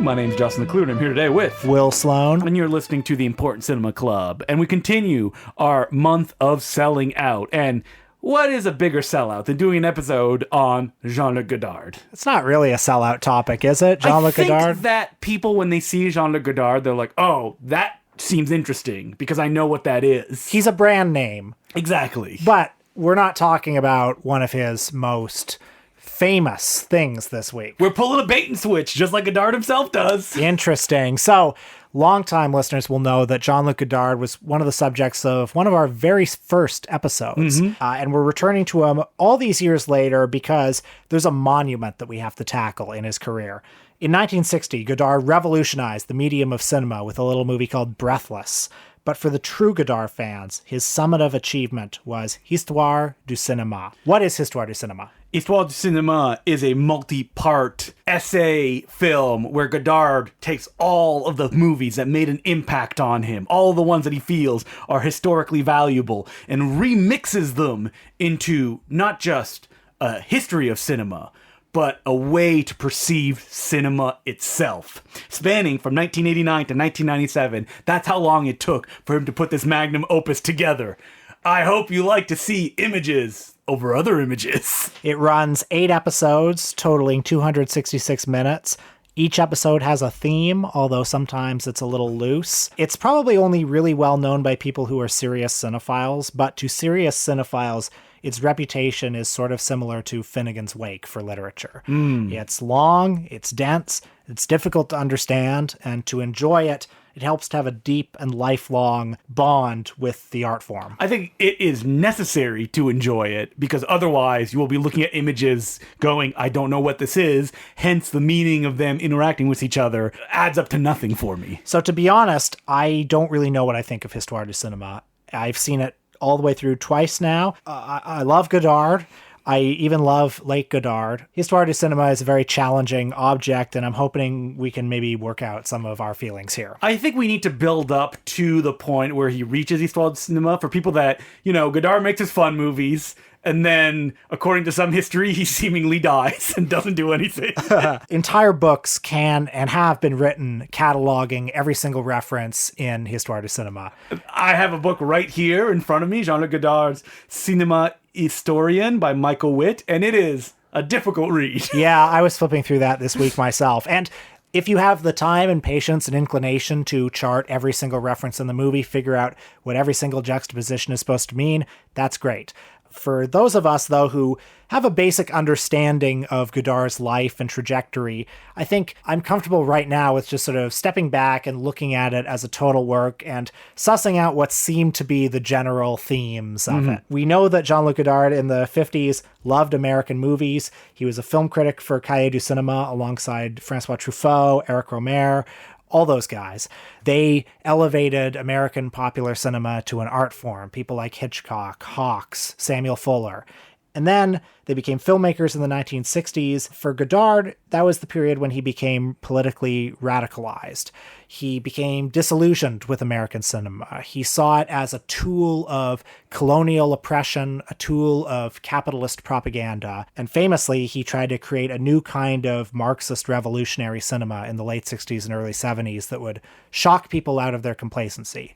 My name's Justin the Clue, and I'm here today with Will Sloan. And you're listening to the Important Cinema Club. And we continue our month of selling out. And what is a bigger sellout than doing an episode on Jean-Luc Godard? It's not really a sellout topic, is it? Jean-Luc Godard? I think that people, when they see Jean-Luc Godard, they're like, oh, that seems interesting because I know what that is. He's a brand name. Exactly. But we're not talking about one of his most famous things this week. We're pulling a bait and switch, just like Godard himself does. Interesting. So, longtime listeners will know that Jean-Luc Godard was one of the subjects of one of our very first episodes. And we're returning to him all these years later because there's a monument that we have to tackle in his career. In 1960, Godard revolutionized the medium of cinema with a little movie called Breathless. But for the true Godard fans, his summit of achievement was HISTOIRE du CINÉMA. What is HISTOIRE du CINÉMA? Histoire du Cinéma is a multi-part essay film where Godard takes all of the movies that made an impact on him, all the ones that he feels are historically valuable, and remixes them into not just a history of cinema, but a way to perceive cinema itself. Spanning from 1989 to 1997, that's how long it took for him to put this magnum opus together. I hope you like to see images over other images. It runs 8 episodes, totaling 266 minutes. Each episode has a theme, although sometimes it's a little loose. It's probably only really well known by people who are serious cinephiles, but to serious cinephiles, its reputation is sort of similar to Finnegan's Wake for literature. It's long, it's dense, it's difficult to understand, and to enjoy it, it helps to have a deep and lifelong bond with the art form. I think it is necessary to enjoy it because otherwise you will be looking at images going, I don't know what this is. Hence the meaning of them interacting with each other adds up to nothing for me. So to be honest, I don't really know what I think of Histoire du Cinéma. I've seen it all the way through twice now. I love Godard. I even love Lake Godard. Histoire du Cinéma is a very challenging object, and I'm hoping we can maybe work out some of our feelings here. I think we need to build up to the point where he reaches Histoire du Cinéma for people that, Godard makes his fun movies, and then, according to some history, he seemingly dies and doesn't do anything. Entire books can and have been written cataloging every single reference in Histoire du Cinéma. I have a book right here in front of me, Jean-Luc Godard's Cinéma Historien by Michael Witt, and it is a difficult read. Yeah, I was flipping through that this week myself. And if you have the time and patience and inclination to chart every single reference in the movie, figure out what every single juxtaposition is supposed to mean, that's great. For those of us, though, who have a basic understanding of Godard's life and trajectory, I think I'm comfortable right now with just sort of stepping back and looking at it as a total work and sussing out what seem to be the general themes of it. We know that Jean-Luc Godard in the 50s loved American movies. He was a film critic for Cahiers du Cinéma alongside François Truffaut, Eric Rohmer, all those guys. They elevated American popular cinema to an art form. People like Hitchcock, Hawks, Samuel Fuller. And then they became filmmakers in the 1960s. For Godard, that was the period when he became politically radicalized. He became disillusioned with American cinema. He saw it as a tool of colonial oppression, a tool of capitalist propaganda. And famously, he tried to create a new kind of Marxist revolutionary cinema in the late 60s and early 70s that would shock people out of their complacency.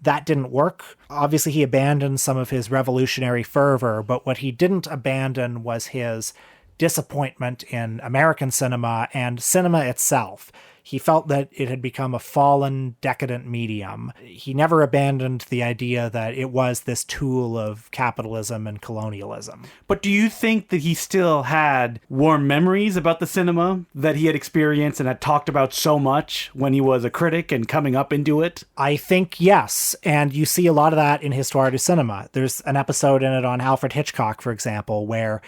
That didn't work. Obviously, he abandoned some of his revolutionary fervor, but what he didn't abandon was his disappointment in American cinema and cinema itself. He felt that it had become a fallen, decadent medium. He never abandoned the idea that it was this tool of capitalism and colonialism. But do you think that he still had warm memories about the cinema that he had experienced and had talked about so much when he was a critic and coming up into it? I think yes, and you see a lot of that in Histoire du Cinéma. There's an episode in it on Alfred Hitchcock, for example, where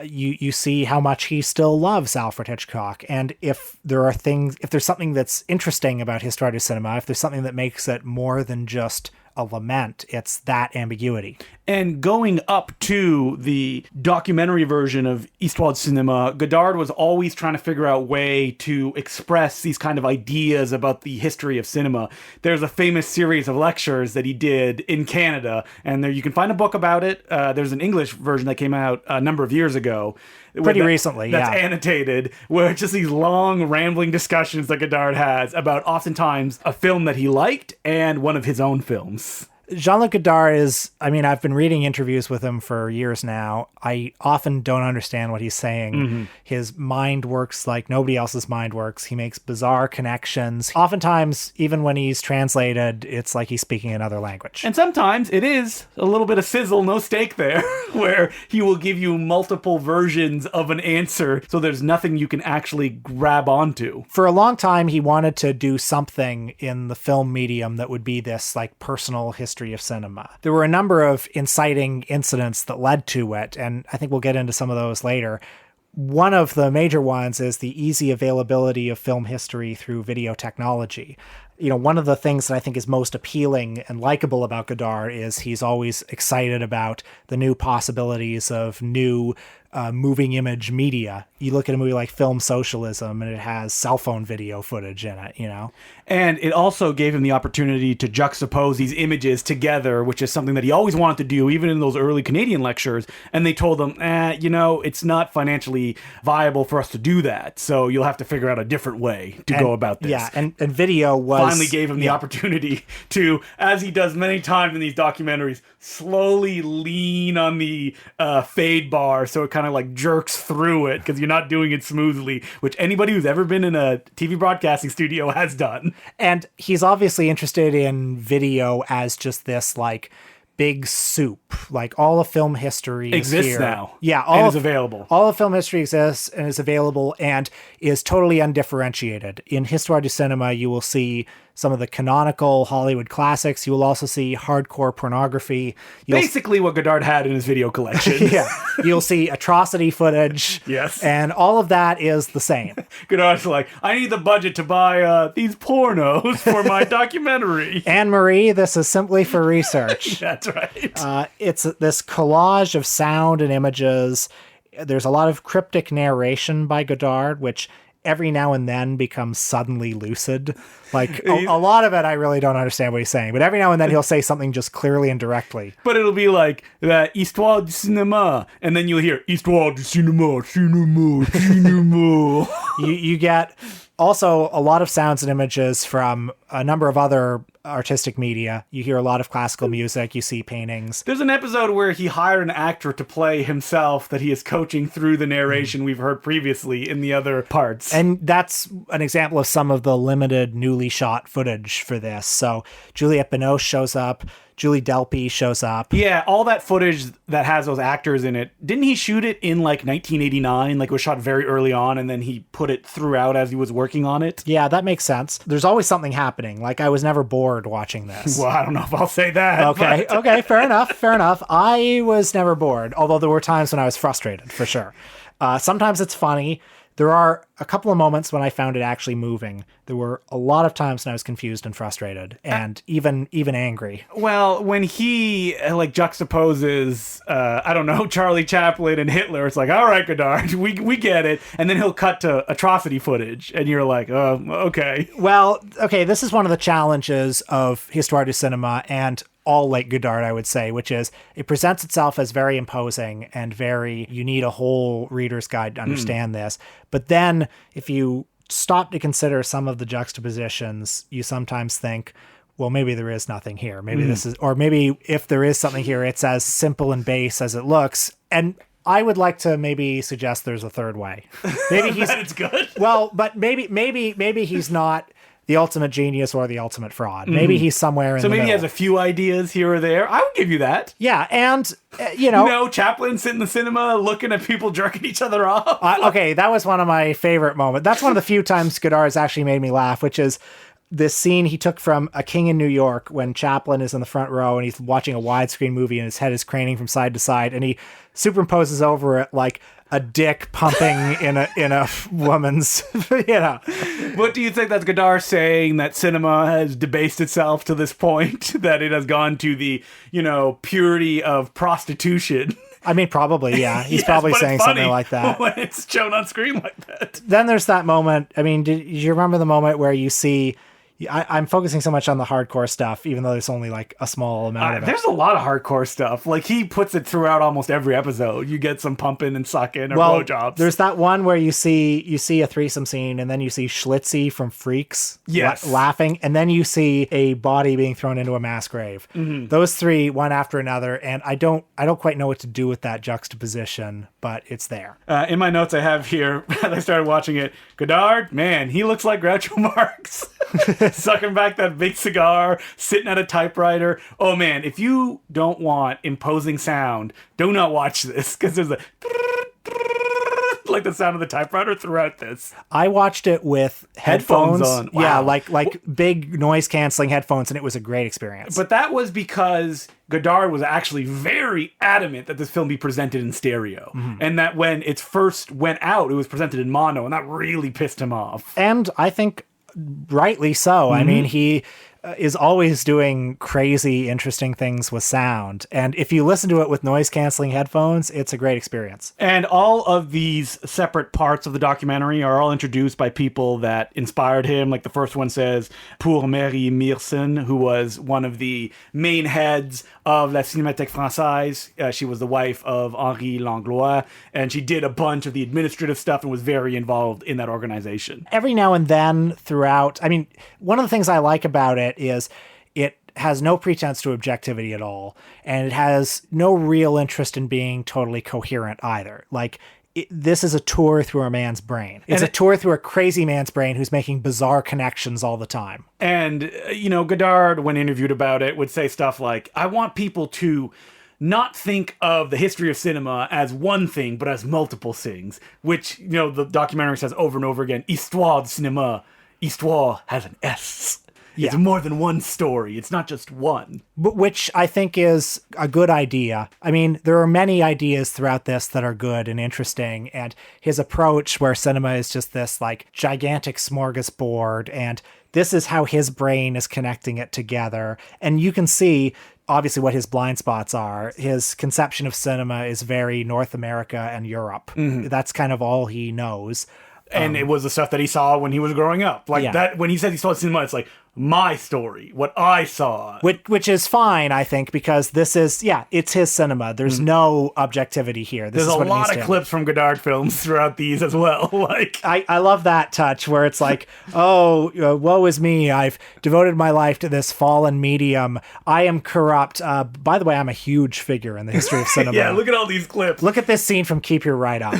you see how much he still loves Alfred Hitchcock. And if there's something that's interesting about Histoire du Cinéma, if there's something that makes it more than just a lament. It's that ambiguity. And going up to the documentary version of Histoire du Cinéma, Godard was always trying to figure out a way to express these kind of ideas about the history of cinema. There's a famous series of lectures that he did in Canada, and there you can find a book about it. There's an English version that came out a number of years ago. Pretty recently, that's annotated, where it's just these long, rambling discussions that Godard has about oftentimes a film that he liked and one of his own films. Jean-Luc Godard is, I mean, I've been reading interviews with him for years now. I often don't understand what he's saying. Mm-hmm. His mind works like nobody else's mind works. He makes bizarre connections. Oftentimes, even when he's translated, it's like he's speaking another language. And sometimes it is a little bit of sizzle, no steak there, where he will give you multiple versions of an answer, so there's nothing you can actually grab onto. For a long time, he wanted to do something in the film medium that would be this like personal history of cinema. There were a number of inciting incidents that led to it, and I think we'll get into some of those later. One of the major ones is the easy availability of film history through video technology. You know, one of the things that I think is most appealing and likable about Godard is he's always excited about the new possibilities of new moving image media. You look at a movie like Film Socialism and it has cell phone video footage in it, you know? And it also gave him the opportunity to juxtapose these images together, which is something that he always wanted to do, even in those early Canadian lectures. And they told him, it's not financially viable for us to do that. So you'll have to figure out a different way to go about this. Yeah, and video was... Finally gave him the opportunity to, as he does many times in these documentaries, slowly lean on the fade bar so it kind of like jerks through it because you're not doing it smoothly, which anybody who's ever been in a TV broadcasting studio has done. And he's obviously interested in video as just this like big soup. Like all of film history exists here. Now. Yeah, all is available. All of film history exists and is available and is totally undifferentiated. In Histoire du Cinéma, you will see some of the canonical Hollywood classics. You will also see hardcore pornography. Basically what Godard had in his video collection. Yeah. You'll see atrocity footage. Yes. And all of that is the same. Godard's like, I need the budget to buy these pornos for my documentary. Anne-Marie, this is simply for research. That's right. It's this collage of sound and images. There's a lot of cryptic narration by Godard, which every now and then becomes suddenly lucid. Like a lot of it, I really don't understand what he's saying, but every now and then he'll say something just clearly and directly. But it'll be like Histoire du Cinéma, and then you'll hear Histoire du Cinéma, Cinéma, Cinéma. You get also a lot of sounds and images from a number of other artistic media. You hear a lot of classical music, you see paintings. There's an episode where he hired an actor to play himself that he is coaching through the narration we've heard previously in the other parts. And that's an example of some of the limited newly shot footage for this. So Juliette Binoche shows up, Julie Delpy shows up. Yeah, all that footage that has those actors in it, didn't he shoot it in like 1989? Like it was shot very early on and then he put it throughout as he was working on it? Yeah, that makes sense. There's always something happening. Like I was never bored watching this. Well, I don't know if I'll say that. Okay, but... okay, fair enough. I was never bored, although there were times when I was frustrated, for sure. Sometimes it's funny. There are a couple of moments when I found it actually moving. There were a lot of times when I was confused and frustrated and even angry. Well, when he like juxtaposes, Charlie Chaplin and Hitler, it's like, all right, Godard, we get it. And then he'll cut to atrocity footage and you're like, oh, okay. Well, okay, this is one of the challenges of Histoire du Cinéma and all like Godard, I would say, which is it presents itself as very imposing and you need a whole reader's guide to understand this. But then if you stop to consider some of the juxtapositions, you sometimes think, well, maybe there is nothing here. Maybe this is, or maybe if there is something here, it's as simple and base as it looks. And I would like to maybe suggest there's a third way. Maybe he's it's good. Well, but maybe he's not the ultimate genius or the ultimate fraud. Maybe he's somewhere in the middle. So maybe he has a few ideas here or there. I would give you that. Yeah, and, Chaplin sitting in the cinema looking at people jerking each other off. Okay, that was one of my favorite moments. That's one of the few times Godard has actually made me laugh, which is this scene he took from A King in New York when Chaplin is in the front row and he's watching a widescreen movie and his head is craning from side to side and he superimposes over it like a dick pumping in a woman's, What do you think that's Godard saying, that cinema has debased itself to this point, that it has gone to the, purity of prostitution? I mean, probably, yeah. He's probably saying something like that. When it's shown on screen like that. Then there's that moment. I mean, did you remember the moment where you see... I'm focusing so much on the hardcore stuff, even though there's only like a small amount of it. There's a lot of hardcore stuff. Like, he puts it throughout almost every episode. You get some pumping and sucking or blowjobs. There's that one where you see a threesome scene, and then you see Schlitzie from Freaks laughing, and then you see a body being thrown into a mass grave. Mm-hmm. Those three, one after another, and I don't quite know what to do with that juxtaposition, but it's there. In my notes I have here, as I started watching it, Godard, man, he looks like Groucho Marx. Sucking back that big cigar, sitting at a typewriter. Oh man, if you don't want imposing sound, do not watch this, because there's a like the sound of the typewriter throughout this. I watched it with headphones on. Wow. Yeah, like big noise canceling headphones, and it was a great experience. But that was because Godard was actually very adamant that this film be presented in stereo, and that when it first went out, it was presented in mono, and that really pissed him off. And I think rightly so. I mean, he is always doing crazy, interesting things with sound. And if you listen to it with noise-canceling headphones, it's a great experience. And all of these separate parts of the documentary are all introduced by people that inspired him. Like the first one says, pour Marie Meersen, who was one of the main heads of La Cinémathèque Française. She was the wife of Henri Langlois, and she did a bunch of the administrative stuff and was very involved in that organization. Every now and then throughout, I mean, one of the things I like about it is it has no pretense to objectivity at all, and it has no real interest in being totally coherent either. Like, this is a tour through a man's brain. It's a tour through a crazy man's brain who's making bizarre connections all the time. And, Godard, when interviewed about it, would say stuff like, I want people to not think of the history of cinema as one thing, but as multiple things, which, the documentary says over and over again, Histoire du cinéma. Histoire has an S. Yeah. It's more than one story. It's not just one. But which I think is a good idea. I mean, there are many ideas throughout this that are good and interesting. And his approach where cinema is just this like gigantic smorgasbord. And this is how his brain is connecting it together. And you can see obviously what his blind spots are. His conception of cinema is very North America and Europe. Mm-hmm. That's kind of all he knows. And it was the stuff that he saw when he was growing up. Like that, when he said he saw cinema, it's like my story, what I saw. Which is fine, I think, because this is, it's his cinema. There's no objectivity here. There's a lot of clips from Godard films throughout these as well. Like I love that touch where it's like, woe is me. I've devoted my life to this fallen medium. I am corrupt. By the way, I'm a huge figure in the history of cinema. Yeah, look at all these clips. Look at this scene from Keep Your Right Up.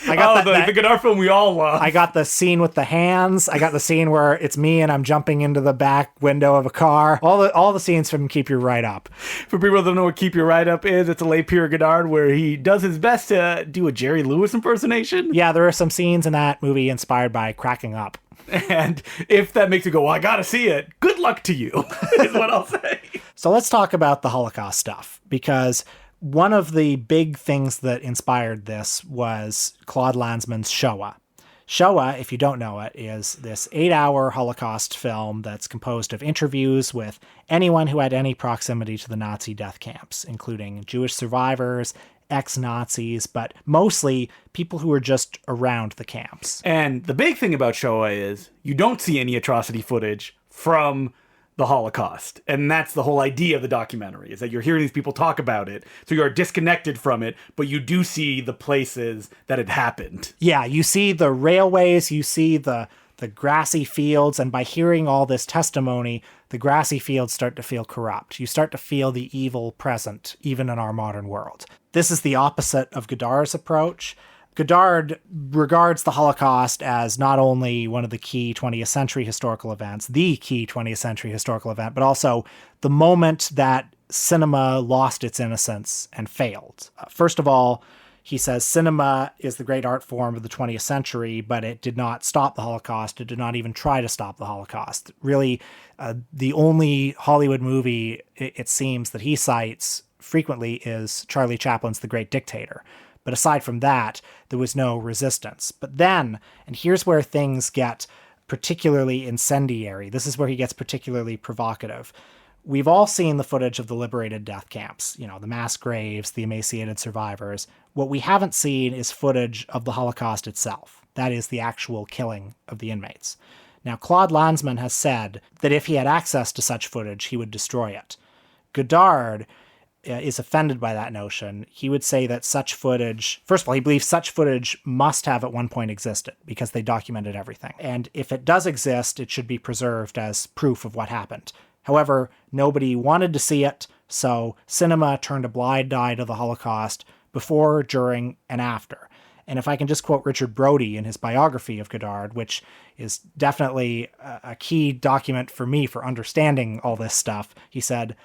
I got the Godard film we all love. I got the scene with the hands. I got the scene where it's me and I'm jumping into the back window of a car. All the scenes from Keep Your Right Up. For people that don't know what Keep Your Right Up is, it's a late period Godard where he does his best to do a Jerry Lewis impersonation. Yeah, there are some scenes in that movie inspired by cracking up. And if that makes you go, well, I gotta see it, good luck to you, is what I'll say. So let's talk about the Holocaust stuff, because one of the big things that inspired this was Claude Lanzmann's Shoah. Shoah, if you don't know it, is this 8-hour Holocaust film that's composed of interviews with anyone who had any proximity to the Nazi death camps, including Jewish survivors, ex-Nazis, but mostly people who were just around the camps. And the big thing about Shoah is you don't see any atrocity footage from the Holocaust. And that's the whole idea of the documentary, is that you're hearing these people talk about it, so you're disconnected from it, but you do see the places that it happened. Yeah, you see the railways, you see the grassy fields, and by hearing all this testimony, the grassy fields start to feel corrupt. You start to feel the evil present, even in our modern world. This is the opposite of Godard's approach. Godard regards the Holocaust as not only one of the key 20th century historical events, the key 20th century historical event, but also the moment that cinema lost its innocence and failed. First of all, he says cinema is the great art form of the 20th century, but it did not stop the Holocaust. It did not even try to stop the Holocaust. Really, the only Hollywood movie, it seems, that he cites frequently is Charlie Chaplin's The Great Dictator. But aside from that, there was no resistance. But then, and here's where things get particularly incendiary. This is where he gets particularly provocative. We've all seen the footage of the liberated death camps, the mass graves, the emaciated survivors. What we haven't seen is footage of the Holocaust itself. That is the actual killing of the inmates. Now, Claude Lanzmann has said that if he had access to such footage, he would destroy it. Godard is offended by that notion. He would say that such footage, first of all, he believes such footage must have at one point existed because they documented everything. And if it does exist, it should be preserved as proof of what happened. However, nobody wanted to see it, so cinema turned a blind eye to the Holocaust before, during, and after. And if I can just quote Richard Brody in his biography of Godard, which is definitely a key document for me for understanding all this stuff, he said,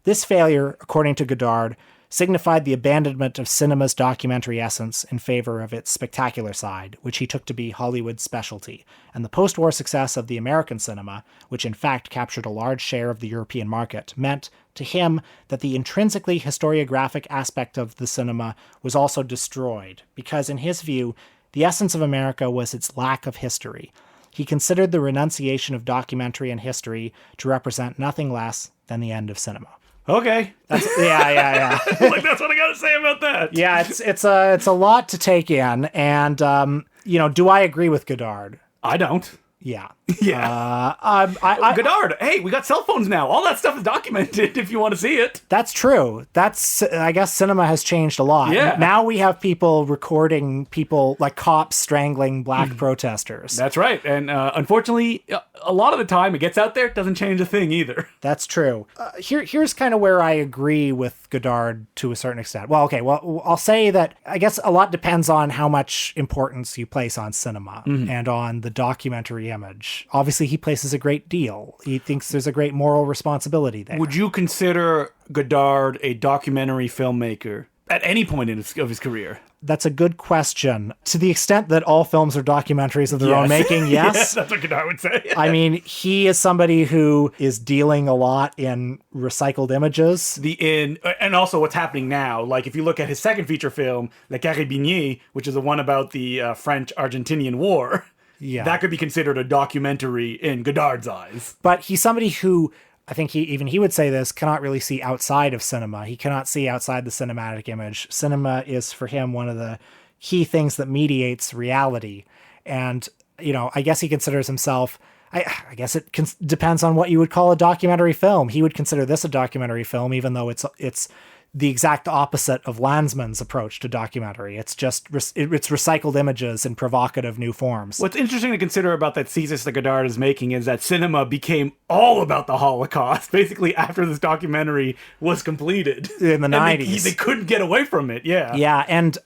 "This failure, according to Godard, signified the abandonment of cinema's documentary essence in favor of its spectacular side, which he took to be Hollywood's specialty, and the post-war success of the American cinema, which in fact captured a large share of the European market, meant, to him, that the intrinsically historiographic aspect of the cinema was also destroyed, because in his view, the essence of America was its lack of history. He considered the renunciation of documentary and history to represent nothing less than the end of cinema." Okay. Yeah. Like, that's what I gotta say about that. Yeah, it's a lot to take in, and do I agree with Godard? I don't. Yeah. Yeah. I Godard, hey, we got cell phones now. All that stuff is documented if you want to see it. That's true. I guess cinema has changed a lot. Yeah. Now we have people recording people, like cops strangling black protesters. That's right. And unfortunately, a lot of the time it gets out there, it doesn't change a thing either. That's true. Here's kind of where I agree with Godard to a certain extent. Well, okay, I'll say that I guess a lot depends on how much importance you place on cinema and on the documentary image. Obviously, he places a great deal. He thinks there's a great moral responsibility there. Would you consider Godard a documentary filmmaker at any point of his career? That's a good question. To the extent that all films are documentaries of their own making, yes. Yes, that's what Godard would say. I mean, he is somebody who is dealing a lot in recycled images. And also what's happening now. Like, if you look at his second feature film, Le Carabinier, which is the one about the French-Argentinian War, that could be considered a documentary in Godard's eyes. But he's somebody who, I think he would say this, cannot really see outside of cinema. He cannot see outside the cinematic image. Cinema is for him one of the key things that mediates reality. And, I guess he considers himself, I guess it depends on what you would call a documentary film. He would consider this a documentary film, even though it's the exact opposite of Lanzmann's approach to documentary. It's just it's recycled images in provocative new forms. What's interesting to consider about that thesis that Godard is making is that cinema became all about the Holocaust, basically after this documentary was completed. In the 90s. They couldn't get away from it, yeah. Yeah, and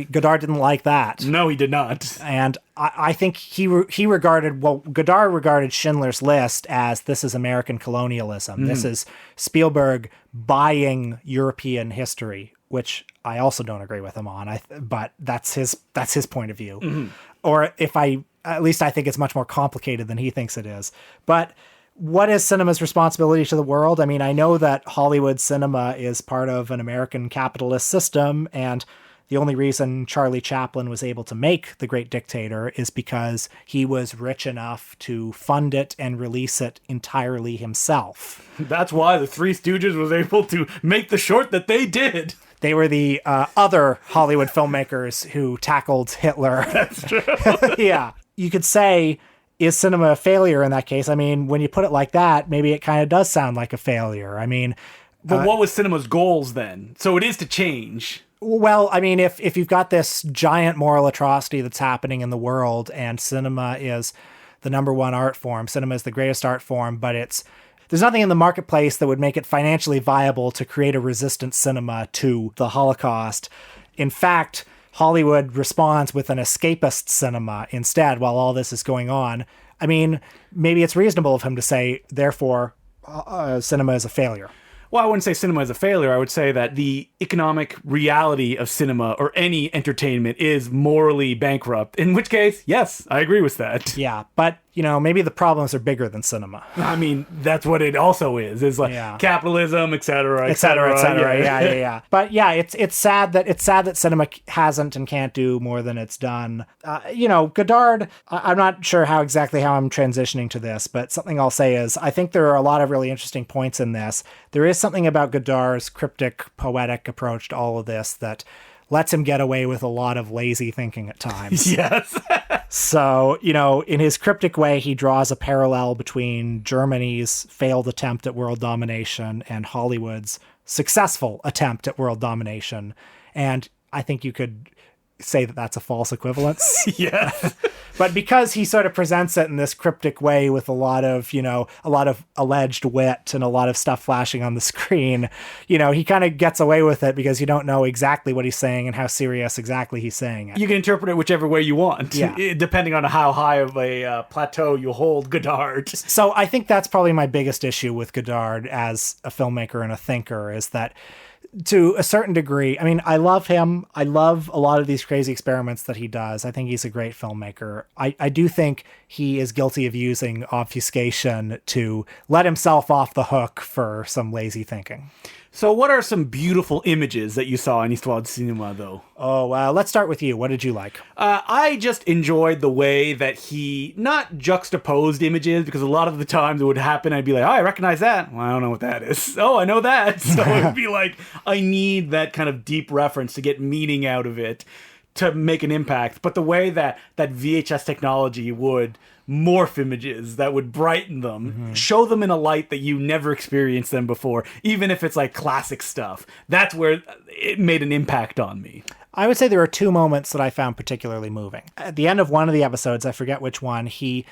Godard didn't like that. No, he did not. And I think Godard regarded Schindler's List as, this is American colonialism. This is Spielberg buying European history, which I also don't agree with him on. But that's his point of view. Or at least I think it's much more complicated than he thinks it is. But what is cinema's responsibility to the world? I mean, I know that Hollywood cinema is part of an American capitalist system, and the only reason Charlie Chaplin was able to make The Great Dictator is because he was rich enough to fund it and release it entirely himself. That's why the Three Stooges was able to make the short that they did. They were the other Hollywood filmmakers who tackled Hitler. That's true. Yeah. You could say, is cinema a failure in that case? I mean, when you put it like that, maybe it kind of does sound like a failure. I mean... But what was cinema's goals then? So it is to change. Well, I mean, if you've got this giant moral atrocity that's happening in the world, and cinema is the number one art form, cinema is the greatest art form, but there's nothing in the marketplace that would make it financially viable to create a resistant cinema to the Holocaust. In fact, Hollywood responds with an escapist cinema instead while all this is going on. I mean, maybe it's reasonable of him to say, therefore, cinema is a failure. Well, I wouldn't say cinema is a failure. I would say that the economic reality of cinema or any entertainment is morally bankrupt. In which case, yes, I agree with that. Yeah, but maybe the problems are bigger than cinema. I mean, that's what it also is like capitalism, et cetera, et cetera, et cetera. Yeah. But yeah, it's sad that cinema hasn't and can't do more than it's done. Godard, I'm not sure how I'm transitioning to this, but something I'll say is I think there are a lot of really interesting points in this. There is something about Godard's cryptic, poetic approach to all of this that lets him get away with a lot of lazy thinking at times. Yes. So, in his cryptic way, he draws a parallel between Germany's failed attempt at world domination and Hollywood's successful attempt at world domination. And I think you could say that that's a false equivalence. Yes. But because he sort of presents it in this cryptic way with a lot of alleged wit and a lot of stuff flashing on the screen, he kind of gets away with it because you don't know exactly what he's saying and how serious exactly he's saying it. You can interpret it whichever way you want, depending on how high of a plateau you hold Godard. So I think that's probably my biggest issue with Godard as a filmmaker and a thinker, is that to a certain degree, I mean, I love him. I love a lot of these crazy experiments that he does. I think he's a great filmmaker. I do think he is guilty of using obfuscation to let himself off the hook for some lazy thinking. So what are some beautiful images that you saw in Histoire du Cinéma, though? Oh, let's start with you. What did you like? I just enjoyed the way that he not juxtaposed images, because a lot of the times it would happen, I'd be like, oh, I recognize that. Well, I don't know what that is. Oh, I know that. So it would be like, I need that kind of deep reference to get meaning out of it to make an impact. But the way that VHS technology would morph images, that would brighten them, show them in a light that you never experienced them before, even if it's like classic stuff, that's where it made an impact on me. I would say there are two moments that I found particularly moving. At the end of one of the episodes, I forget which one, he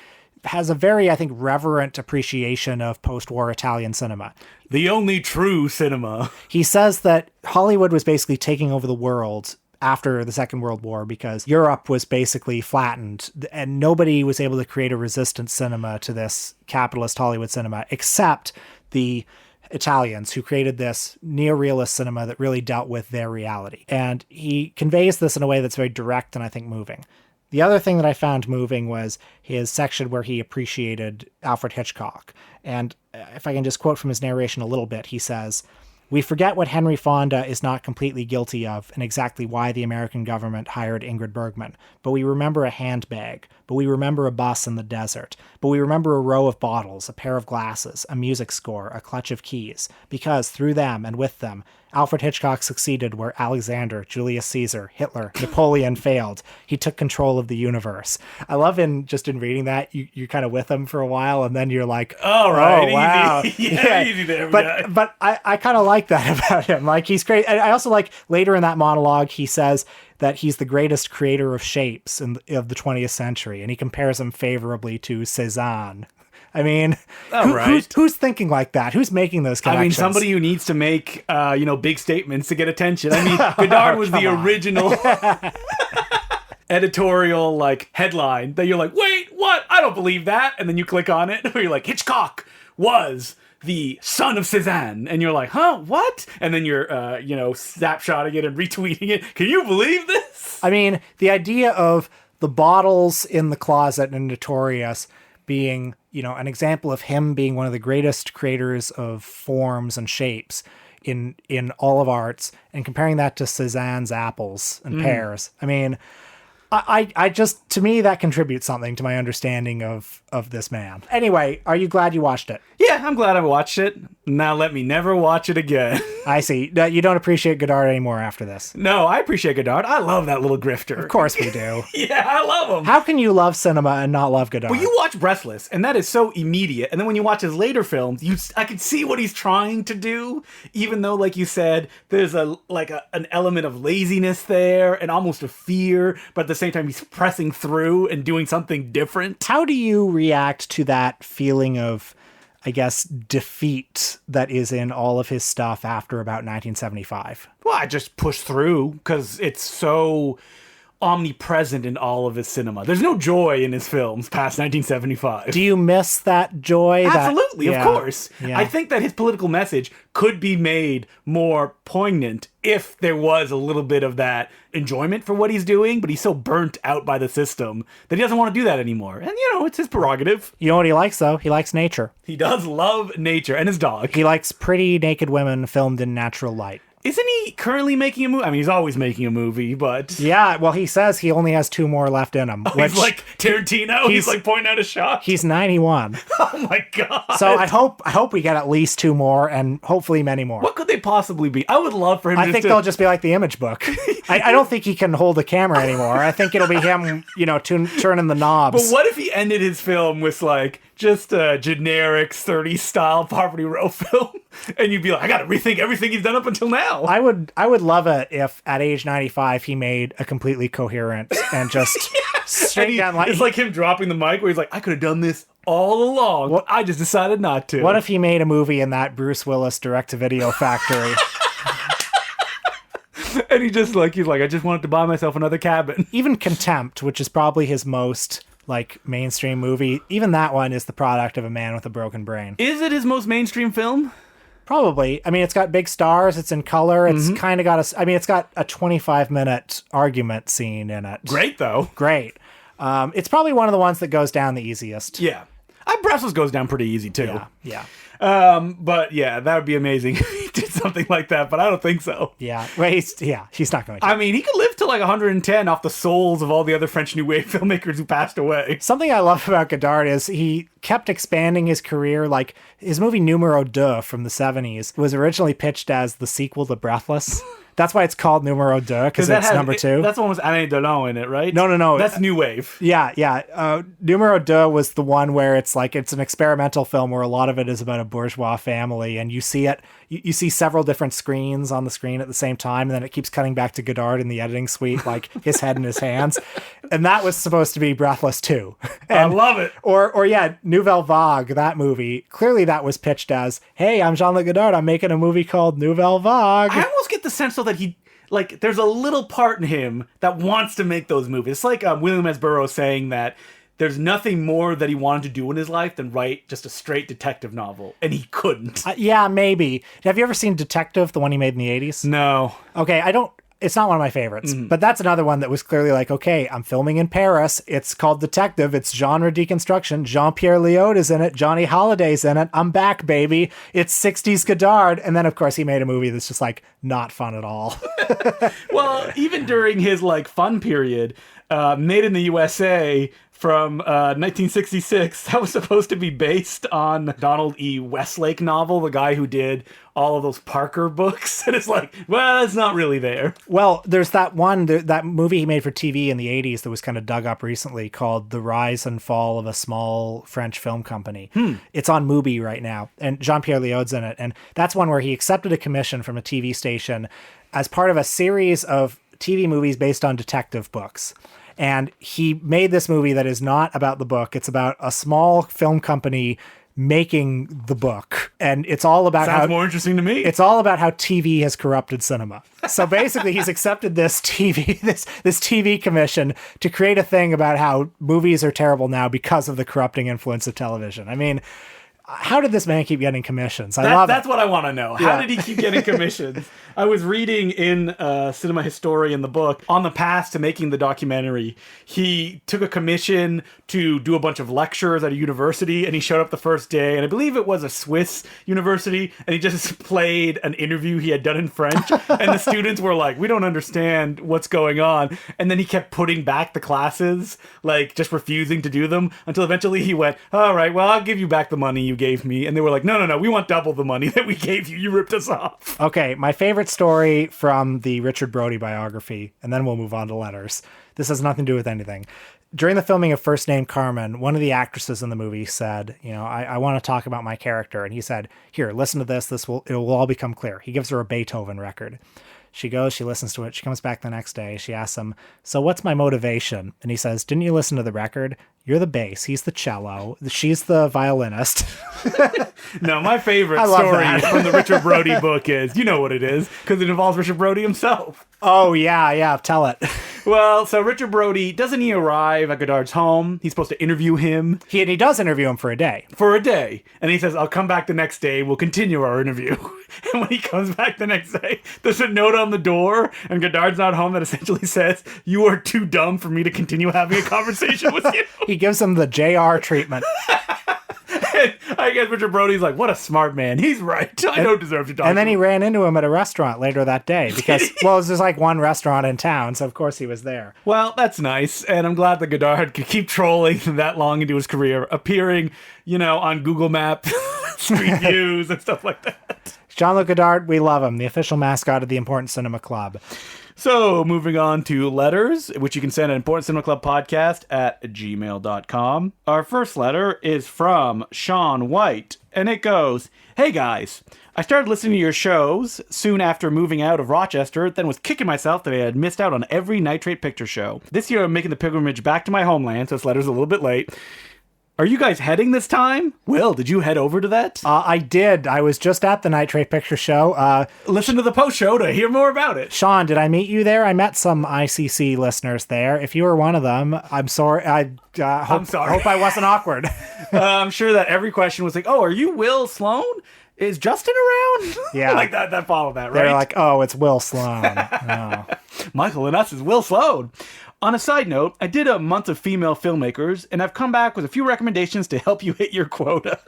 has a very, I think, reverent appreciation of post-war Italian cinema. The only true cinema. He says that Hollywood was basically taking over the world after the Second World War because Europe was basically flattened and nobody was able to create a resistant cinema to this capitalist Hollywood cinema except the Italians, who created this neorealist cinema that really dealt with their reality. And he conveys this in a way that's very direct and I think moving. The other thing that I found moving was his section where he appreciated Alfred Hitchcock. And if I can just quote from his narration a little bit, he says, "We forget what Henry Fonda is not completely guilty of and exactly why the American government hired Ingrid Bergman. But we remember a handbag. But we remember a bus in the desert. But we remember a row of bottles, a pair of glasses, a music score, a clutch of keys. Because through them and with them, Alfred Hitchcock succeeded where Alexander, Julius Caesar, Hitler, Napoleon failed. He took control of the universe." I love in reading that, you're kind of with him for a while, and then you're like, all right, oh, wow. Easy. Yeah, easy there. But I kind of like that about him. Like, he's great. And I also like later in that monologue, he says that he's the greatest creator of shapes of the 20th century, and he compares him favorably to Cézanne. I mean, who's thinking like that? Who's making those connections? I mean, somebody who needs to make, big statements to get attention. I mean, Godard was the original editorial, headline that you're like, wait, what? I don't believe that. And then you click on it, or you're like, Hitchcock was the son of Cézanne. And you're like, huh, what? And then you're, snapshotting it and retweeting it. Can you believe this? I mean, the idea of the bottles in the closet in Notorious being, an example of him being one of the greatest creators of forms and shapes in all of arts, and comparing that to Cézanne's apples and pears. I mean, I just, to me, that contributes something to my understanding of this man. Anyway, are you glad you watched it? Yeah, I'm glad I watched it. Now let me never watch it again. I see. You don't appreciate Godard anymore after this. No, I appreciate Godard. I love that little grifter. Of course we do. Yeah, I love him. How can you love cinema and not love Godard? Well, you watch Breathless, and that is so immediate. And then when you watch his later films, I can see what he's trying to do, even though, like you said, there's an element of laziness there and almost a fear, but at the same time, he's pressing through and doing something different. How do you react to that feeling of, I guess, defeat that is in all of his stuff after about 1975? Well, I just push through because it's so omnipresent in all of his cinema. There's no joy in his films past 1975. Do you miss that joy? Absolutely, Yeah. of course. Yeah. I think that his political message could be made more poignant if there was a little bit of that enjoyment for what he's doing, but he's so burnt out by the system that he doesn't want to do that anymore. And, it's his prerogative. You know what he likes, though? He likes nature. He does love nature and his dog. He likes pretty naked women filmed in natural light. Isn't he currently making a movie? I mean, he's always making a movie, but... Yeah, well, he says he only has 2 more left in him. He's like Tarantino? He's like pointing out a shot? He's 91. Oh my god. So I hope we get at least 2 more, and hopefully many more. What could they possibly be? I would love for him I think they'll just be like the Image book. I don't think he can hold a camera anymore. I think it'll be him, turning the knobs. But what if he ended his film with, like, just a generic 30s style Poverty Row film? And you'd be like, I gotta rethink everything he's done up until now. I would love it if at age 95 he made a completely coherent and just straight down like... It's like him dropping the mic where he's like, I could have done this all along, but I just decided not to. What if he made a movie in that Bruce Willis direct-to-video factory? And he's like, I just wanted to buy myself another cabin. Even Contempt, which is probably his most mainstream movie, even that one is the product of a man with a broken brain. Is it his most mainstream film? Probably. I mean, it's got big stars. It's in color. It's kind of got it's got a 25-minute argument scene in it. Great, though. Great. It's probably one of the ones that goes down the easiest. Yeah. Breathless goes down pretty easy, too. Yeah. But yeah, that would be amazing if he did something like that, but I don't think so. Yeah. Well, he's not going to. I mean, he could live to like 110 off the souls of all the other French New Wave filmmakers who passed away. Something I love about Godard is he kept expanding his career. Like, his movie Numero 2 from the 70s was originally pitched as the sequel to Breathless. That's why it's called Numero 2, because it's number 2. That's the one with Alain Delon in it, right? No. That's New Wave. Yeah. Numero 2 was the one where it's an experimental film where a lot of it is about a bourgeois family, and you see it. You see several different screens on the screen at the same time, and then it keeps cutting back to Godard in the editing suite, like his head in his hands. And that was supposed to be Breathless 2. I love it. Or Nouvelle Vague, that movie. Clearly that was pitched as, hey, I'm Jean-Luc Godard. I'm making a movie called Nouvelle Vague. I almost get the sense, though, that he... Like, there's a little part in him that wants to make those movies. It's like William S. Burroughs saying that there's nothing more that he wanted to do in his life than write just a straight detective novel. And he couldn't. Yeah, maybe. Have you ever seen Detective, the one he made in the 80s? No. Okay, it's not one of my favorites, but that's another one that was clearly like, okay, I'm filming in Paris. It's called Detective. It's genre deconstruction. Jean-Pierre Léaud is in it. Johnny Holliday's in it. I'm back, baby. It's 60s Godard. And then, of course, he made a movie that's just like not fun at all. Well, even during his like fun period, Made in the USA from 1966, that was supposed to be based on Donald E. Westlake novel, the guy who did all of those Parker books. And it's like, well, it's not really there. Well, there's that that movie he made for TV in the 80s that was kind of dug up recently called The Rise and Fall of a Small French Film Company. It's on Mubi right now, and Jean-Pierre Léaud's in it. And that's one where he accepted a commission from a TV station as part of a series of TV movies based on detective books. And he made this movie that is not about the book. It's about a small film company making the book. And it's all about Sounds more interesting to me. It's all about how TV has corrupted cinema. So basically he's accepted this TV commission to create a thing about how movies are terrible now because of the corrupting influence of television. I mean, how did this man keep getting commissions? That's what I want to know. How did he keep getting commissions? I was reading in CINÉMA HISTOIRE in the book on the path to making the documentary. He took a commission to do a bunch of lectures at a university, and he showed up the first day, and I believe it was a Swiss university, and he just played an interview he had done in French, and the students were like, we don't understand what's going on. And then he kept putting back the classes, like just refusing to do them, until eventually he went, all right, well, I'll give you back the money you gave me. And they were like, no, we want double the money that we gave you. You ripped us off. Okay, my favorite story from the Richard Brody biography, and then we'll move on to letters. This has nothing to do with anything. During the filming of First Name Carmen, one of the actresses in the movie said, I want to talk about my character. And he said, here, listen to this. It will all become clear. He gives her a Beethoven record. She goes, she listens to it. She comes back the next day. She asks him, so what's my motivation? And he says, didn't you listen to the record? You're the bass. He's the cello. She's the violinist. No, my favorite story from the Richard Brody book is, you know what it is, because it involves Richard Brody himself. Oh, yeah, tell it. Well, so Richard Brody, doesn't he arrive at Godard's home? He's supposed to interview him. He does interview him for a day. For a day. And he says, I'll come back the next day. We'll continue our interview. And when he comes back the next day, there's a note on the door, and Godard's not home, that essentially says, you are too dumb for me to continue having a conversation with you. He gives him the JR treatment. And I guess Richard Brody's like, what a smart man. He's right. I don't deserve to talk And then to he him. ran into him at a restaurant later that day because, well, it was just like one restaurant in town, so of course he was there. Well, that's nice. And I'm glad that Godard could keep trolling that long into his career, appearing, on Google Map, Street Views, and stuff like that. Jean-Luc Godard, we love him, the official mascot of the Important Cinema Club. So, moving on to letters, which you can send at importantcinemaclubpodcast@gmail.com. Our first letter is from Sean White, and it goes, Hey guys, I started listening to your shows soon after moving out of Rochester, then was kicking myself that I had missed out on every Nitrate Picture Show. This year I'm making the pilgrimage back to my homeland, so this letter's a little bit late. Are you guys heading this time? Will, did you head over to that? I did. I was just at the Nitrate Picture Show. Listen to the post show to hear more about it. Sean, did I meet you there? I met some ICC listeners there. If you were one of them, I'm sorry. I'm sorry. Hope I wasn't awkward. I'm sure that every question was like, oh, are you Will Sloan? Is Justin around? Yeah. Like that followed that, right? They're like, oh, it's Will Sloan. Oh. Michael and us is Will Sloan. On a side note, I did a month of female filmmakers, and I've come back with a few recommendations to help you hit your quota.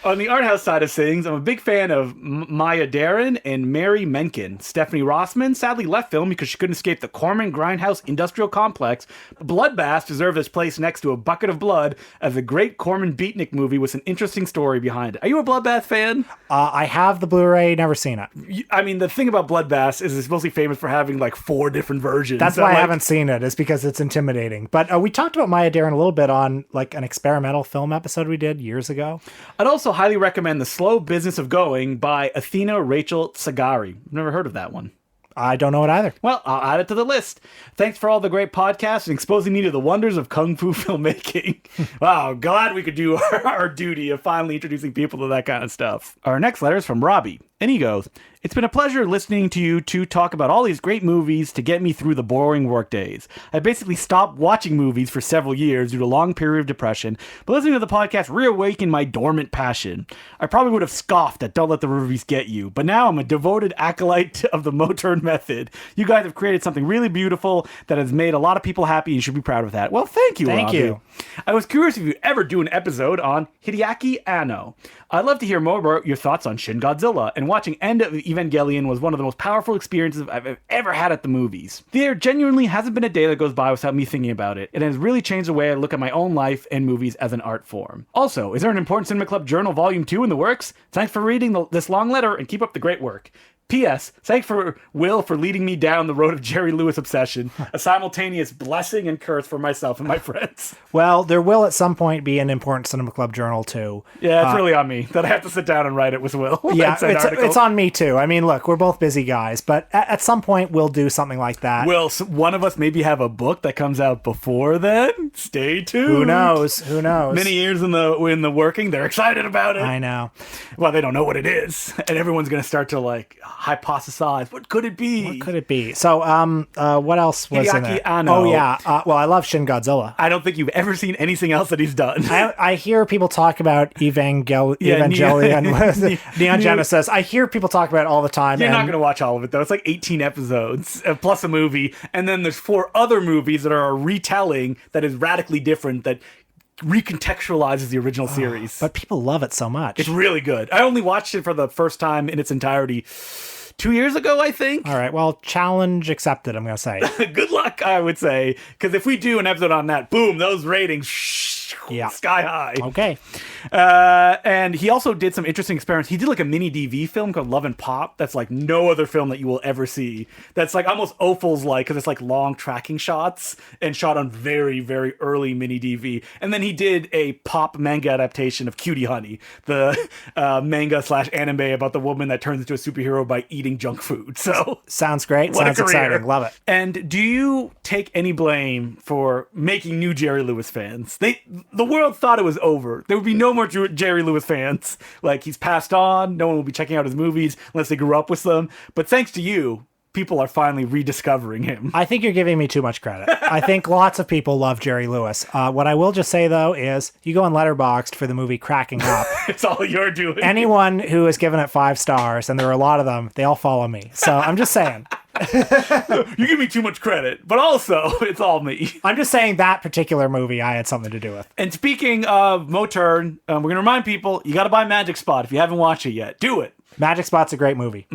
On the art house side of things, I'm a big fan of Maya Deren and Mary Menken. Stephanie Rossman sadly left film because she couldn't escape the Corman Grindhouse industrial complex. Bloodbath deserved its place next to A Bucket of Blood as a great Corman beatnik movie with an interesting story behind it. Are you a Bloodbath fan? I have the Blu-ray, never seen it. I mean, the thing about Bloodbath is it's mostly famous for having like 4 different versions. That's why I haven't seen it, is because it's intimidating. But we talked about Maya Deren a little bit on like an experimental film episode we did years ago. I'd also highly recommend The Slow Business of Going by Athena Rachel Sagari. Never heard of that one. I don't know it either. Well, I'll add it to the list. Thanks for all the great podcasts and exposing me to the wonders of Kung Fu filmmaking. Wow, glad we could do our duty of finally introducing people to that kind of stuff. Our next letter is from Robbie, and he goes, It's been a pleasure listening to you two talk about all these great movies to get me through the boring work days. I basically stopped watching movies for several years due to a long period of depression, but listening to the podcast reawakened my dormant passion. I probably would have scoffed at Don't Let the Movies Get You, but now I'm a devoted acolyte of the Moturn method. You guys have created something really beautiful that has made a lot of people happy. You should be proud of that. Well, thank you, Thank Robbie. you. I was curious if you ever do an episode on Hideaki Anno. I'd love to hear more about your thoughts on Shin Godzilla, and watching End of Evangelion was one of the most powerful experiences I've ever had at the movies. There genuinely hasn't been a day that goes by without me thinking about it. It has really changed the way I look at my own life and movies as an art form. Also, is there an Important Cinema Club Journal Volume 2 in the works? Thanks for reading this long letter, and keep up the great work. P.S. Thanks for Will for leading me down the road of Jerry Lewis obsession, a simultaneous blessing and curse for myself and my friends. Well, there will at some point be an Important Cinema Club Journal too. Yeah, it's really on me that I have to sit down and write it with Will. Yeah, it's on me too. I mean, look, we're both busy guys, but at some point we'll do something like that. Will one of us maybe have a book that comes out before then? Stay tuned. Who knows? Who knows? Many years in the working, they're excited about it. I know. Well, they don't know what it is, and everyone's gonna start to like hypothesize. What could it be? What could it be? So, what else was in it? Anno. Oh yeah. Well, I love Shin Godzilla. I don't think you've ever seen anything else that he's done. I hear people talk about Evangelion, Neon Genesis. I hear people talk about it all the time. You're not going to watch all of it, though. It's like 18 episodes, plus a movie. And then there's 4 other movies that are a retelling that is radically different, that recontextualizes the original series. But people love it so much. It's really good. I only watched it for the first time in its entirety 2 years ago, I think. All right. Well, challenge accepted, I'm going to say. Good luck, I would say. Because if we do an episode on that, boom, those ratings sky high. Okay. And he also did some interesting experiments. He did like a mini DV film called Love and Pop. That's like no other film that you will ever see. That's like almost Ophal's like, because it's like long tracking shots and shot on very, very early mini DV. And then he did a pop manga adaptation of Cutie Honey, the manga/anime about the woman that turns into a superhero by eating junk food. So sounds great. Sounds exciting. Love it. And do you take any blame for making new Jerry Lewis fans? The world thought it was over. There would be no more Jerry Lewis fans. Like, he's passed on. No one will be checking out his movies unless they grew up with them. But thanks to you, people are finally rediscovering him. I think you're giving me too much credit. I think lots of people love Jerry Lewis. What I will just say, though, is you go on Letterboxd for the movie Cracking Up. It's all you're doing. Anyone who has given it 5 stars, and there are a lot of them, they all follow me. So I'm just saying. You give me too much credit, but also it's all me. I'm just saying that particular movie I had something to do with. And speaking of Moturn, we're going to remind people, you got to buy Magic Spot if you haven't watched it yet. Do it. Magic Spot's a great movie.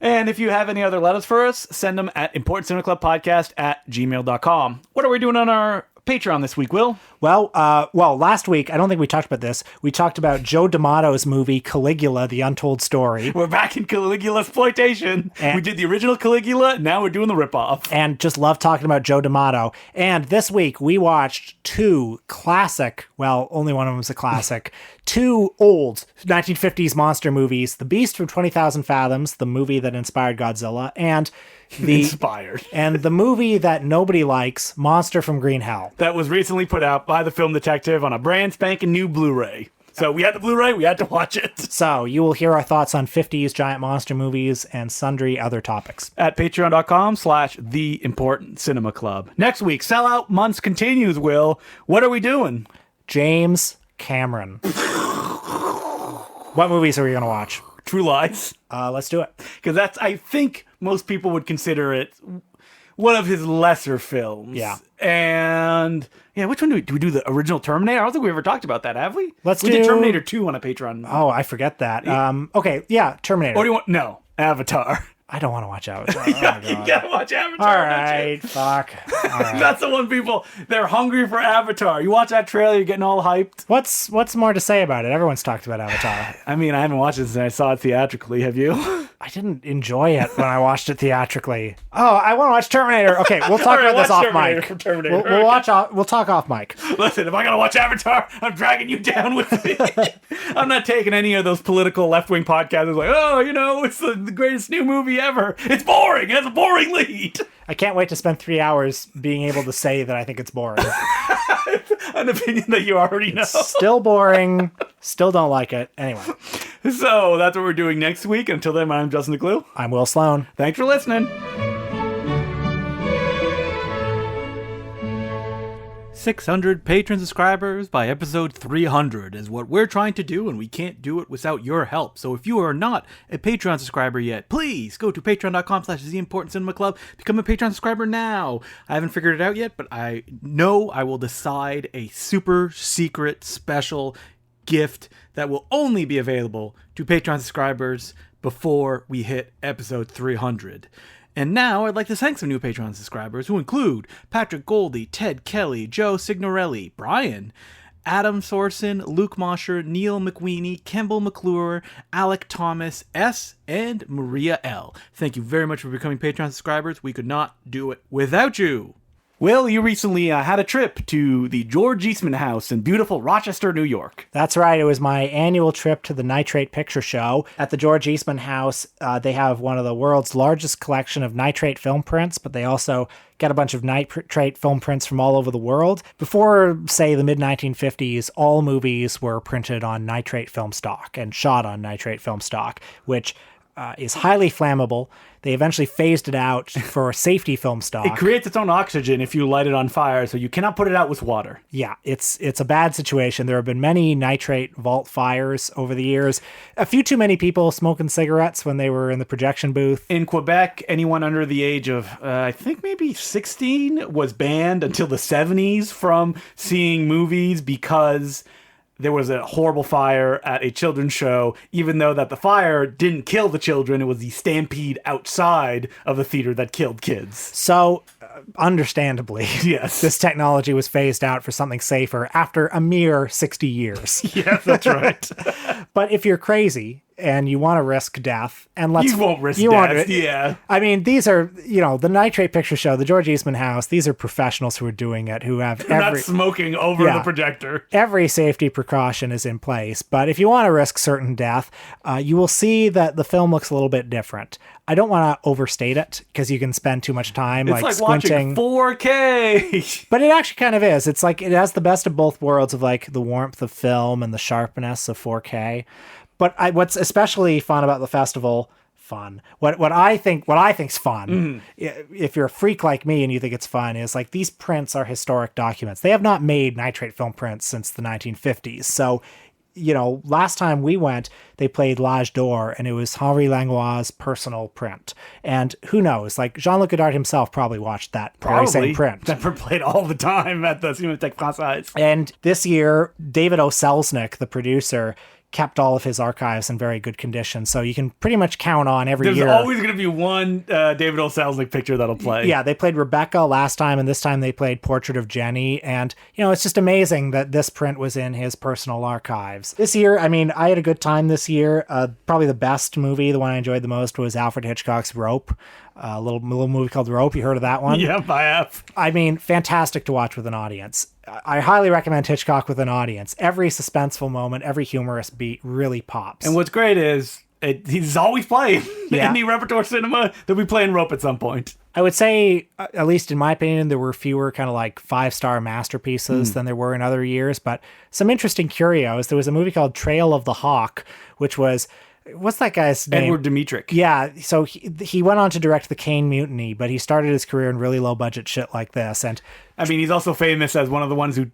And if you have any other letters for us, send them at importantcinemaclubpodcast@gmail.com. What are we doing on our Patreon this week, Will? Well, last week, I don't think we talked about this. We talked about Joe D'Amato's movie Caligula, The Untold Story. We're back in Caligula exploitation. We did the original Caligula, now we're doing the ripoff. And just love talking about Joe D'Amato. And this week, we watched 2 classic, well, only one of them is a classic, 2 old 1950s monster movies, The Beast from 20,000 Fathoms, the movie that inspired Godzilla, and the movie that nobody likes, Monster from Green Hell. That was recently put out by the Film Detective on a brand spanking new Blu-ray. So we had the Blu-ray, we had to watch it. So you will hear our thoughts on 50s giant monster movies and sundry other topics. At patreon.com/theimportantcinemaclub. Next week, Sellout Months continues, Will. What are we doing? James Cameron. What movies are we going to watch? True Lies. Let's do it. Because I think most people would consider it one of his lesser films. Yeah. And which one do we do the original Terminator? I don't think we ever talked about that, have we? We did Terminator 2 on a Patreon. Oh, I forget that. Okay, yeah, Terminator. Or do you want Avatar? I don't want to watch Avatar. Yeah, you gotta watch Avatar. All right, fuck. All right. That's the one people, they're hungry for Avatar. You watch that trailer, you're getting all hyped. What's more to say about it? Everyone's talked about Avatar. I mean, I haven't watched it since I saw it theatrically. Have you? I didn't enjoy it when I watched it theatrically. Oh, I want to watch Terminator. Okay, we'll talk about this off mic. We'll talk off mic. Listen, if I gotta watch Avatar, I'm dragging you down with me. I'm not taking any of those political left-wing podcasts like, it's the greatest new movie ever. It's boring. It has a boring lead. I can't wait to spend 3 hours being able to say that I think it's boring. An opinion that you already know. Still boring. Still don't like it. Anyway. So that's what we're doing next week. Until then, I'm Justin DeClue. I'm Will Sloan. Thanks for listening. 600 Patreon subscribers by episode 300 is what we're trying to do, and we can't do it without your help. So if you are not a Patreon subscriber yet, please go to patreon.com/theimportantcinemaclub. Become a Patreon subscriber now. I haven't figured it out yet, but I know I will decide a super secret special gift that will only be available to Patreon subscribers before we hit episode 300. And now I'd like to thank some new Patreon subscribers who include Patrick Goldie, Ted Kelly, Joe Signorelli, Brian, Adam Sorson, Luke Mosher, Neil McWeeny, Kemble McClure, Alec Thomas, S, and Maria L. Thank you very much for becoming Patreon subscribers. We could not do it without you. Will, you recently had a trip to the George Eastman House in beautiful Rochester, New York. That's right. It was my annual trip to the Nitrate Picture Show. At the George Eastman House, they have one of the world's largest collection of nitrate film prints, but they also get a bunch of nitrate film prints from all over the world. Before, say, the mid-1950s, all movies were printed on nitrate film stock and shot on nitrate film stock, which is highly flammable. They eventually phased it out for safety film stock. It creates its own oxygen if you light it on fire, so you cannot put it out with water. Yeah, it's a bad situation. There have been many nitrate vault fires over the years. A few too many people smoking cigarettes when they were in the projection booth. In Quebec, anyone under the age of, I think maybe 16, was banned until the 70s from seeing movies because there was a horrible fire at a children's show, even though that the fire didn't kill the children. It was the stampede outside of the theater that killed kids. So, understandably, yes, this technology was phased out for something safer after a mere 60 years. Yeah, that's right. But if you're crazy and you want to risk death, and you won't risk death. Yeah. I mean, these are, the Nitrate Picture Show, the George Eastman House, these are professionals who are doing it, who have not smoking over the projector. Every safety precaution is in place. But if you want to risk certain death, you will see that the film looks a little bit different. I don't want to overstate it because you can spend too much time it's squinting. Watching 4K. But it actually kind of is. It's like it has the best of both worlds of like the warmth of film and the sharpness of 4K. But what's especially fun about the festival, fun. What I think's fun, if you're a freak like me and you think it's fun, is like these prints are historic documents. They have not made nitrate film prints since the 1950s. So, you know, last time we went, they played L'Age d'Or, and it was Henri Langlois' personal print. And who knows, like Jean-Luc Godard himself probably watched that very same print. That played all the time at the Cinémathèque Française. And this year, David O. Selznick, the producer, kept all of his archives in very good condition. So you can pretty much count on every year. There's always going to be one David O. Selznick picture that'll play. Yeah, they played Rebecca last time, and this time they played Portrait of Jenny. And, you know, it's just amazing that this print was in his personal archives. This year, I mean, I had a good time this year. Probably the best movie, the one I enjoyed the most, was Alfred Hitchcock's Rope. A little movie called Rope. You heard of that one? Yeah, I have. I mean, fantastic to watch with an audience. I highly recommend Hitchcock with an audience. Every suspenseful moment, every humorous beat really pops. And what's great is he's always playing. Yeah. Any repertoire cinema, they'll be playing Rope at some point. I would say, at least in my opinion, there were fewer kind of like 5-star masterpieces than there were in other years. But some interesting curios. There was a movie called Trail of the Hawk, which was... What's that guy's name? Edward Dmytryk. Yeah, so he went on to direct The Caine Mutiny, but he started his career in really low-budget shit like this. And I mean, he's also famous as one of the ones who,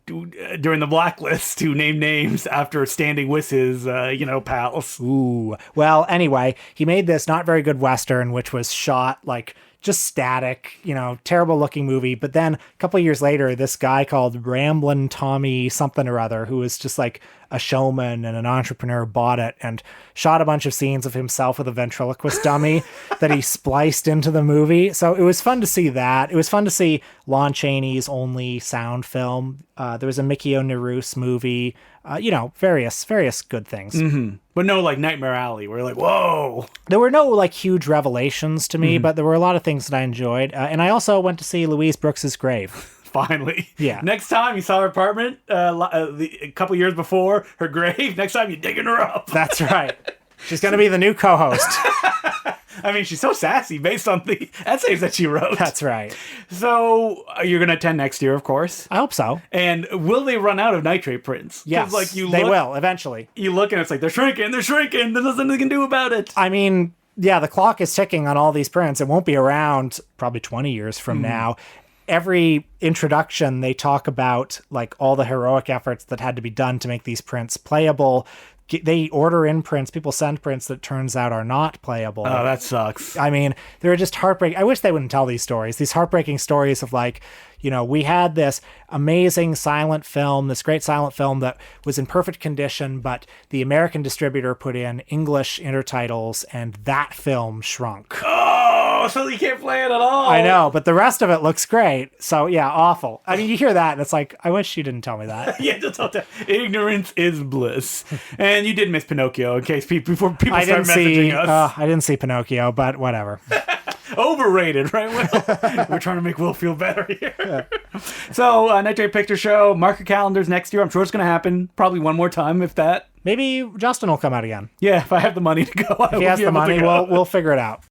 during the Blacklist, who named names after standing with his, pals. Ooh. Well, anyway, he made this not very good Western, which was shot like just static, terrible looking movie. But then a couple of years later, this guy called Ramblin' Tommy something or other, who was just like a showman and an entrepreneur, bought it and shot a bunch of scenes of himself with a ventriloquist dummy that he spliced into the movie. So it was fun to see that. It was fun to see Lon Chaney's only sound film. There was a Mickey O'Neroos movie, various good things. Mm-hmm. But no, like Nightmare Alley, where you're like, whoa. There were no like huge revelations to me, but there were a lot of things that I enjoyed. And I also went to see Louise Brooks's Grave. Finally. Yeah. Next time you saw her apartment, a couple years before her grave, next time you're digging her up. That's right. She's going to be the new co-host. I mean, she's so sassy based on the essays that she wrote. That's right. So you're going to attend next year, of course. I hope so. And will they run out of nitrate prints? Yes, they will eventually. You look and it's like, they're shrinking. There's nothing they can do about it. I mean, yeah, the clock is ticking on all these prints. It won't be around probably 20 years from now. Every introduction, they talk about like all the heroic efforts that had to be done to make these prints playable. They order in prints. People send prints that turns out are not playable. Oh, that sucks. I mean, they're just heartbreaking. I wish they wouldn't tell these stories. These heartbreaking stories of like, we had this amazing silent film, this great silent film that was in perfect condition, but the American distributor put in English intertitles and that film shrunk. Oh, so you can't play it at all. I know, but the rest of it looks great. So yeah, awful. I mean, you hear that and it's like, I wish you didn't tell me that. Yeah, don't tell. Ignorance is bliss. And you did miss Pinocchio, in case before people start messaging us. I didn't see Pinocchio, but whatever. Overrated, right, Will? We're trying to make Will feel better here. Yeah. So, Nitrate Picture Show, mark your calendars next year. I'm sure it's going to happen. Probably one more time, if that. Maybe Justin will come out again. Yeah, if I have the money to go. If he has the money, we'll figure it out.